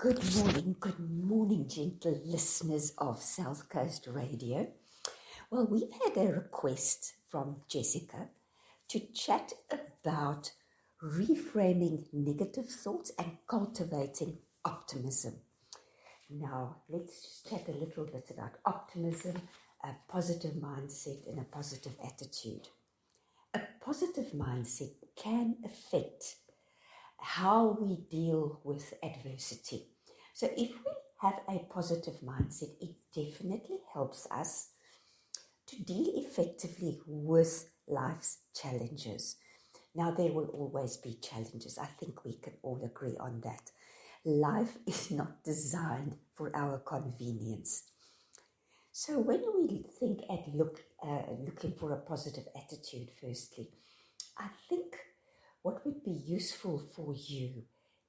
Good morning, gentle listeners of South Coast Radio. Well, we've had a request from Jessica to chat about reframing negative thoughts and cultivating optimism. Now, let's just chat a little bit about optimism, a positive mindset, and a positive attitude. A positive mindset can affect how we deal with adversity. So if we have a positive mindset, it definitely helps us to deal effectively with life's challenges. Now, there will always be challenges. I think we can all agree on that. Life is not designed for our convenience. So when we think and looking for a positive attitude, firstly, I think what would be useful for you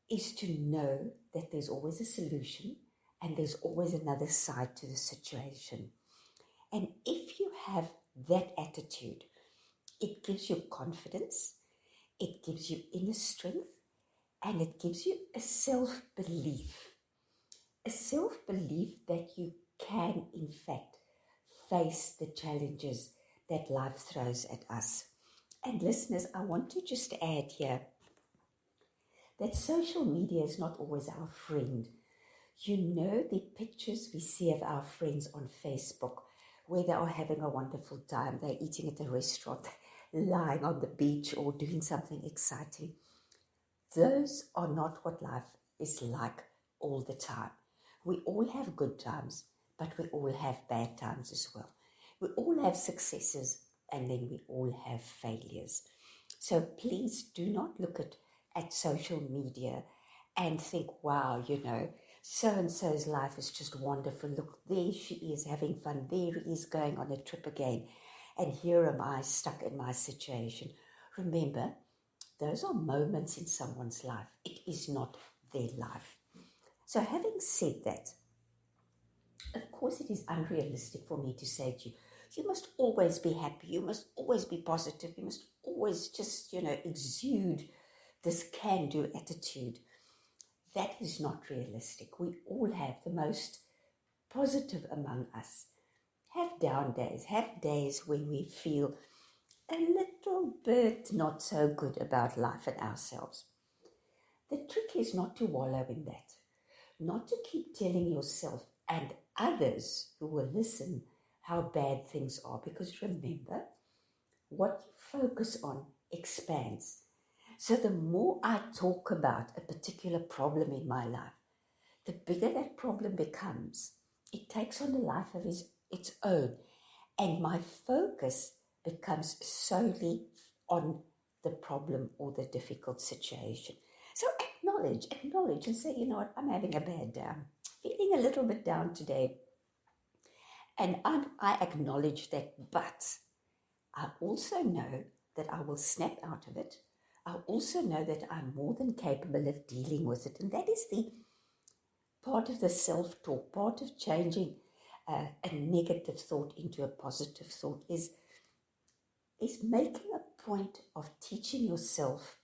is to know that there's always a solution and there's always another side to the situation. And if you have that attitude, it gives you confidence, it gives you inner strength, and it gives you a self-belief that you can, in fact, face the challenges that life throws at us. And listeners, I want to just add here that social media is not always our friend. You know, the pictures we see of our friends on Facebook, where they are having a wonderful time, they're eating at a restaurant, lying on the beach, or doing something exciting. Those are not what life is like all the time. We all have good times, but we all have bad times as well. We all have successes, and then we all have failures. So please do not look at social media and think, wow, so-and-so's life is just wonderful. Look, there she is having fun. There he is going on a trip again. And here am I stuck in my situation. Remember, those are moments in someone's life. It is not their life. So having said that, of course it is unrealistic for me to say to you, you must always be happy, you must always be positive, you must always just, exude this can-do attitude. That is not realistic. We all have the most positive among us. Have down days, have days when we feel a little bit not so good about life and ourselves. The trick is not to wallow in that, not to keep telling yourself and others who will listen how bad things are, because remember, what you focus on expands. So the more I talk about a particular problem in my life, the bigger that problem becomes. It takes on a life of its own, and my focus becomes solely on the problem or the difficult situation. So acknowledge and say, you know what, I'm having a bad day. I'm feeling a little bit down today. And I acknowledge that, but I also know that I will snap out of it. I also know that I'm more than capable of dealing with it. And that is the part of the self-talk, part of changing a negative thought into a positive thought is making a point of teaching yourself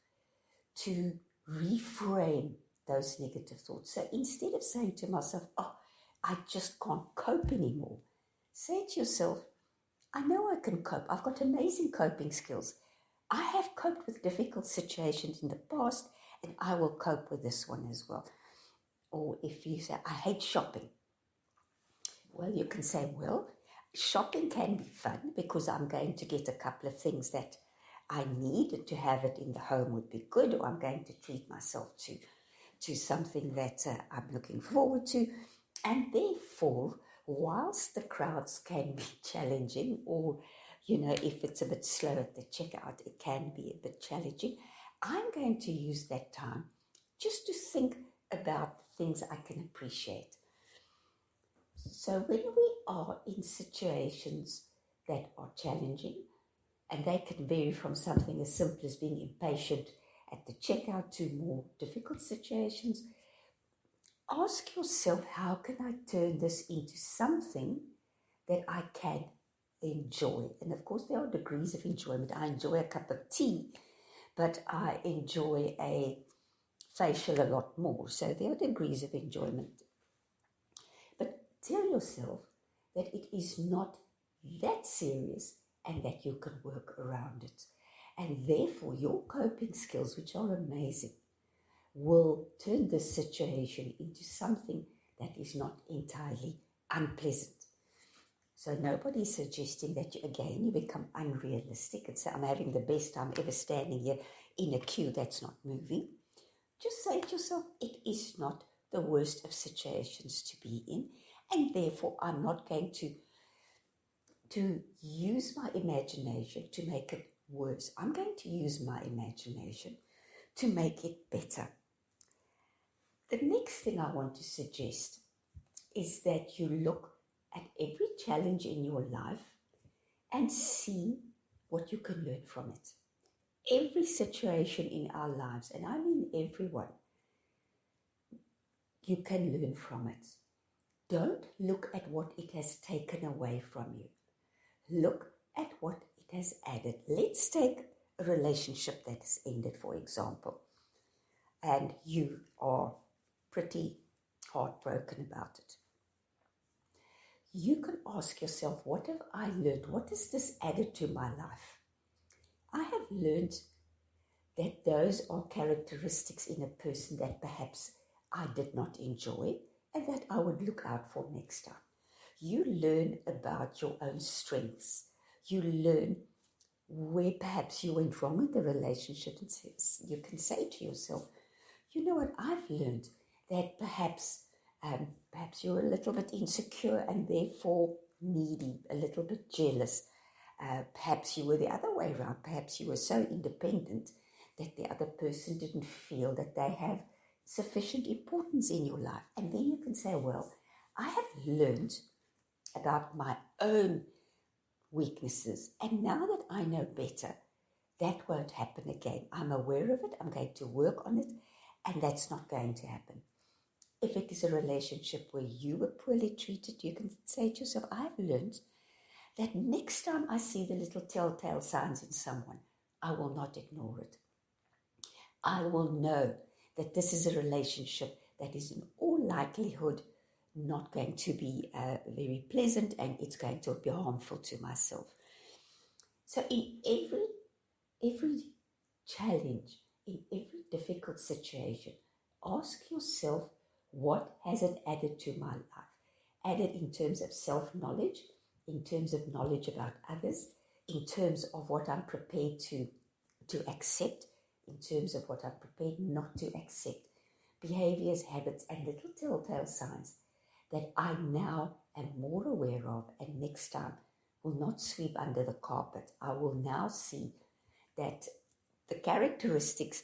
to reframe those negative thoughts. So instead of saying to myself, oh, I just can't cope anymore, say to yourself, I know I can cope. I've got amazing coping skills. I have coped with difficult situations in the past, and I will cope with this one as well. Or if you say, I hate shopping. Well, you can say, well, shopping can be fun because I'm going to get a couple of things that I need, and to have it in the home would be good, or I'm going to treat myself to something that I'm looking forward to. And therefore, whilst the crowds can be challenging, or, if it's a bit slow at the checkout, it can be a bit challenging, I'm going to use that time just to think about things I can appreciate. So when we are in situations that are challenging, and they can vary from something as simple as being impatient at the checkout to more difficult situations, ask yourself, how can I turn this into something that I can enjoy? And of course, there are degrees of enjoyment. I enjoy a cup of tea, but I enjoy a facial a lot more. So there are degrees of enjoyment. But tell yourself that it is not that serious and that you can work around it. And therefore, your coping skills, which are amazing, will turn this situation into something that is not entirely unpleasant. So nobody's suggesting that you become unrealistic and say, I'm having the best time ever standing here in a queue that's not moving. Just say to yourself, it is not the worst of situations to be in, and therefore I'm not going to use my imagination to make it worse. I'm going to use my imagination to make it better. The next thing I want to suggest is that you look at every challenge in your life and see what you can learn from it. Every situation in our lives, and I mean everyone, you can learn from it. Don't look at what it has taken away from you. Look at what it has added. Let's take a relationship that has ended, for example, and you are pretty heartbroken about it. You can ask yourself, what have I learned? What has this added to my life? I have learned that those are characteristics in a person that perhaps I did not enjoy and that I would look out for next time. You learn about your own strengths. You learn where perhaps you went wrong in the relationship, and you can say to yourself, you know what, I've learned that perhaps you're a little bit insecure and therefore needy, a little bit jealous. Perhaps you were the other way around. Perhaps you were so independent that the other person didn't feel that they have sufficient importance in your life. And then you can say, well, I have learned about my own weaknesses. And now that I know better, that won't happen again. I'm aware of it. I'm going to work on it. And that's not going to happen. If it is a relationship where you were poorly treated, you can say to yourself, I have learned that next time I see the little telltale signs in someone, I will not ignore it. I will know that this is a relationship that is in all likelihood not going to be very pleasant, and it's going to be harmful to myself. So in every challenge, in every difficult situation, ask yourself, what has it added to my life? Added in terms of self-knowledge, in terms of knowledge about others, in terms of what I'm prepared to accept, in terms of what I'm prepared not to accept. Behaviors, habits, and little telltale signs that I now am more aware of, and next time will not sweep under the carpet. I will now see that the characteristics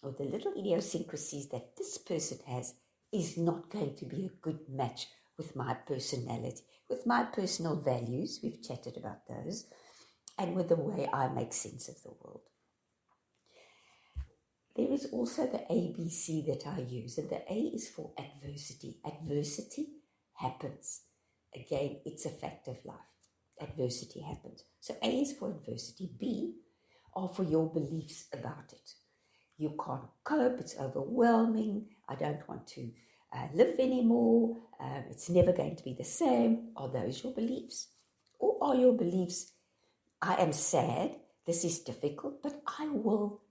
or the little idiosyncrasies that this person has is not going to be a good match with my personality, with my personal values, we've chatted about those, and with the way I make sense of the world. There is also the ABC that I use, and the A is for adversity. Adversity happens. Again, it's a fact of life. Adversity happens. So A is for adversity. B are for your beliefs about it. You can't cope, it's overwhelming, I don't want to live anymore, it's never going to be the same. Are those your beliefs? Or are your beliefs, I am sad, this is difficult, but I will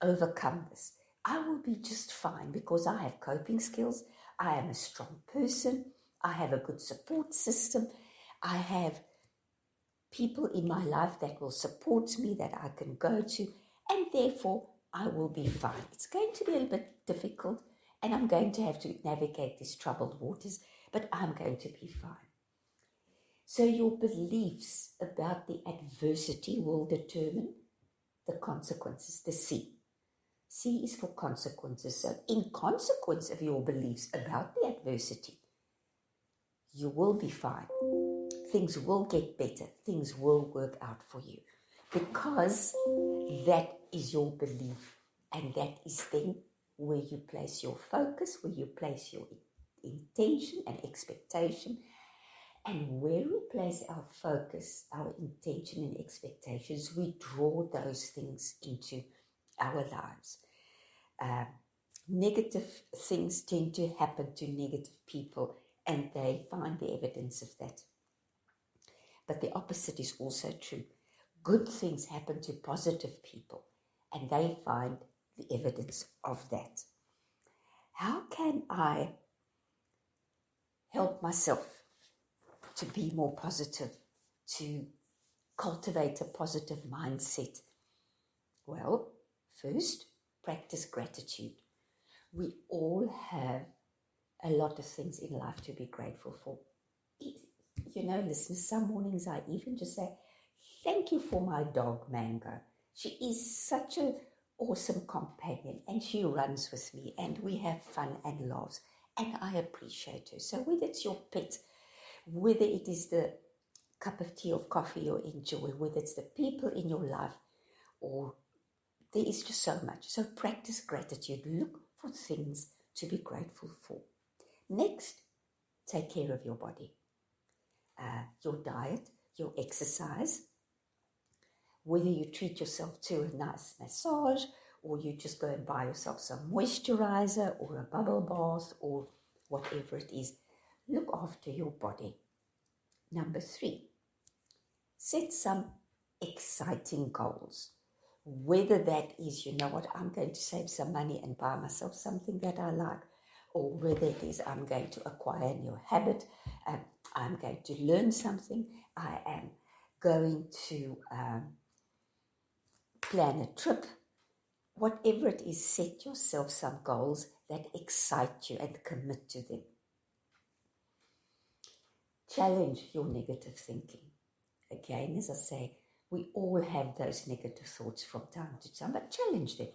overcome this. I will be just fine because I have coping skills, I am a strong person, I have a good support system, I have people in my life that will support me, that I can go to, and therefore I will be fine. It's going to be a little bit difficult, and I'm going to have to navigate these troubled waters, but I'm going to be fine. So your beliefs about the adversity will determine the consequences, the C. C is for consequences. So in consequence of your beliefs about the adversity, you will be fine. Things will get better. Things will work out for you, because that is your belief, and that is then where you place your focus, where you place your intention and expectation. And where we place our focus, our intention and expectations, we draw those things into our lives. Negative things tend to happen to negative people, and they find the evidence of that. But the opposite is also true. Good things happen to positive people, and they find the evidence of that. How can I help myself to be more positive, to cultivate a positive mindset? Well, first, practice gratitude. We all have a lot of things in life to be grateful for. You know, listeners, some mornings I even just say, thank you for my dog, Mango. She is such an awesome companion, and she runs with me, and we have fun and laughs, and I appreciate her. So whether it's your pet, whether it is the cup of tea or coffee you enjoy, whether it's the people in your life, or there is just so much. So practice gratitude. Look for things to be grateful for. Next, take care of your body. Your diet, your exercise, whether you treat yourself to a nice massage, or you just go and buy yourself some moisturizer or a bubble bath or whatever it is. Look after your body. Number 3, set some exciting goals. Whether that is, you know what, I'm going to save some money and buy myself something that I like, or whether it is I'm going to acquire a new habit, I'm going to learn something, I am going to plan a trip. Whatever it is, set yourself some goals that excite you and commit to them. Challenge your negative thinking. Again, as I say, we all have those negative thoughts from time to time, but challenge them.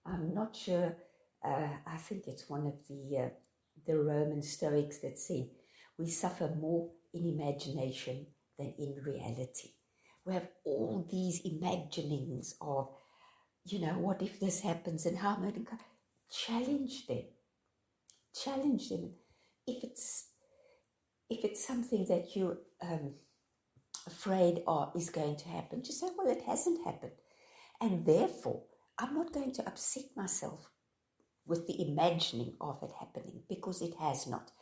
I'm not sure, I think it's one of the Roman Stoics that said, we suffer more in imagination than in reality. We have all these imaginings of, you know, what if this happens and how am I going to challenge them? Challenge them. If it's something that you're afraid of is going to happen, just say, well, it hasn't happened. And therefore, I'm not going to upset myself with the imagining of it happening, because it has not.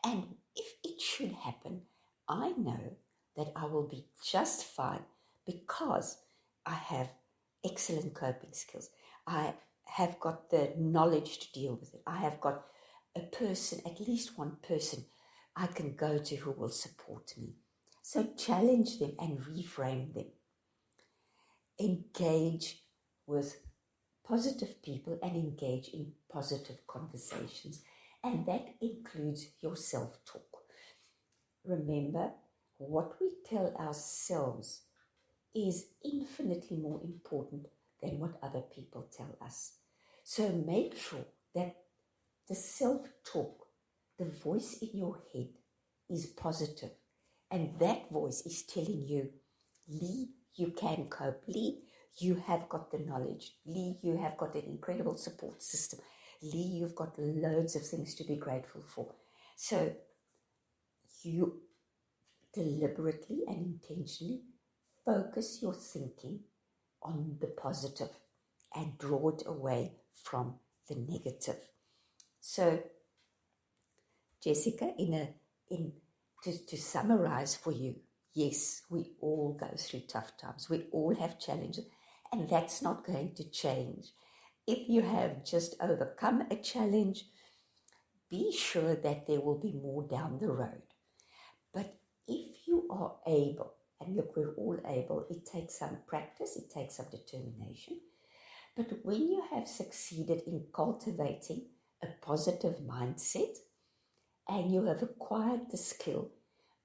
And if it should happen, I know that I will be just fine, because I have excellent coping skills. I have got the knowledge to deal with it. I have got a person, at least one person I can go to who will support me. So challenge them and reframe them. Engage with positive people and engage in positive conversations. And that includes your self-talk. Remember, what we tell ourselves is infinitely more important than what other people tell us. So make sure that the self-talk, the voice in your head, is positive. And that voice is telling you, Lee, you can cope. Lee, you have got the knowledge. Lee, you have got an incredible support system. Lee, you've got loads of things to be grateful for. So you deliberately and intentionally focus your thinking on the positive and draw it away from the negative. So, Jessica, to summarize for you, yes, we all go through tough times. We all have challenges, and that's not going to change. If you have just overcome a challenge, be sure that there will be more down the road. But if you are able, and look, we're all able, it takes some practice, it takes some determination. But when you have succeeded in cultivating a positive mindset, and you have acquired the skill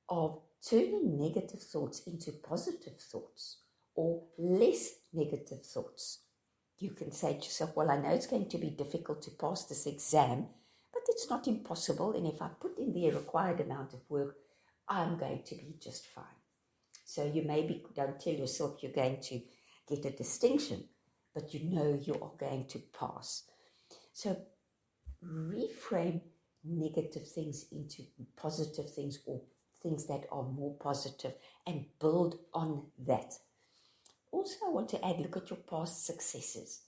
of turning negative thoughts into positive thoughts, or less negative thoughts, you can say to yourself, well, I know it's going to be difficult to pass this exam, but it's not impossible. And if I put in the required amount of work, I'm going to be just fine. So you maybe don't tell yourself you're going to get a distinction, but you know you are going to pass. So reframe negative things into positive things, or things that are more positive, and build on that. Also, I want to add, look at your past successes.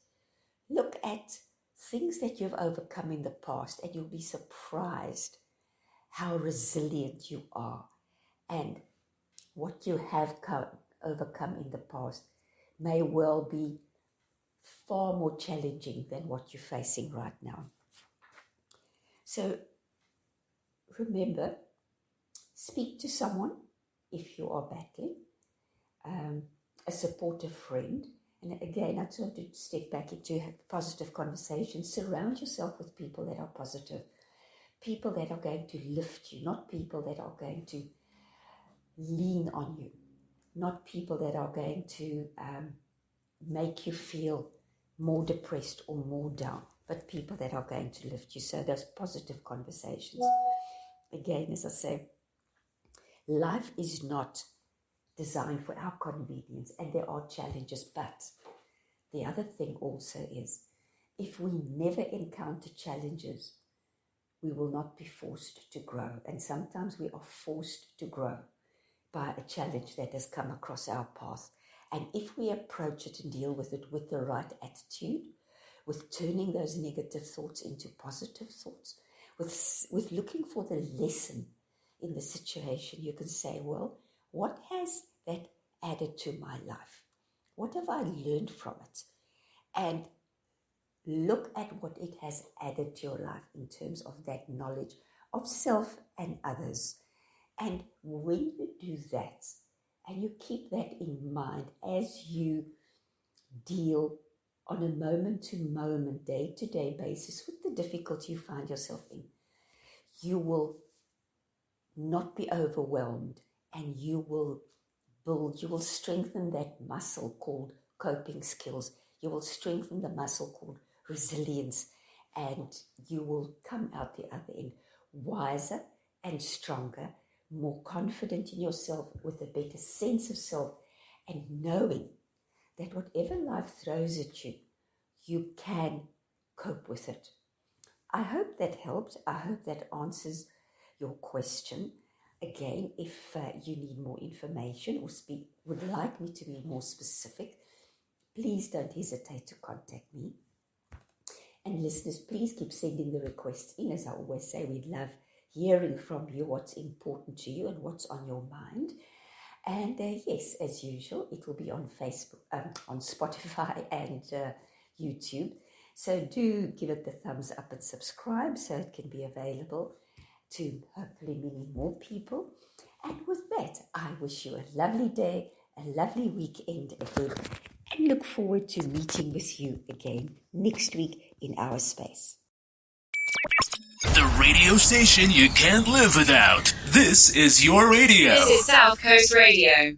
Look at things that you've overcome in the past, and you'll be surprised how resilient you are, and what you have overcome in the past may well be far more challenging than what you're facing right now. So remember, speak to someone if you are battling, a supportive friend. And again, I just want to step back into positive conversations. Surround yourself with people that are positive, people that are going to lift you, not people that are going to lean on you, not people that are going to make you feel more depressed or more down, but people that are going to lift you. So those positive conversations. Again, as I say, life is not designed for our convenience, and there are challenges, but the other thing also is, if we never encounter challenges, we will not be forced to grow. And sometimes we are forced to grow by a challenge that has come across our path. And if we approach it and deal with it with the right attitude, with turning those negative thoughts into positive thoughts, with looking for the lesson in the situation, you can say, well, what has that added to my life? What have I learned from it? And look at what it has added to your life in terms of that knowledge of self and others. And when you do that, and you keep that in mind as you deal on a moment-to-moment, day-to-day basis with the difficulty you find yourself in, you will not be overwhelmed, and you will strengthen that muscle called coping skills. You will strengthen the muscle called resilience, and you will come out the other end wiser and stronger, more confident in yourself, with a better sense of self, and knowing that whatever life throws at you, you can cope with it. I hope that helped. I hope that answers your question. Again, if you need more information or would like me to be more specific, please don't hesitate to contact me. And listeners, please keep sending the requests in. As I always say, we'd love hearing from you what's important to you and what's on your mind. And yes, as usual, it will be on Facebook, on Spotify and YouTube. So do give it the thumbs up and subscribe so it can be available to hopefully many more people. And with that, I wish you a lovely day, a lovely weekend ahead, and look forward to meeting with you again next week in our space. The radio station you can't live without. This is your radio. This is South Coast Radio.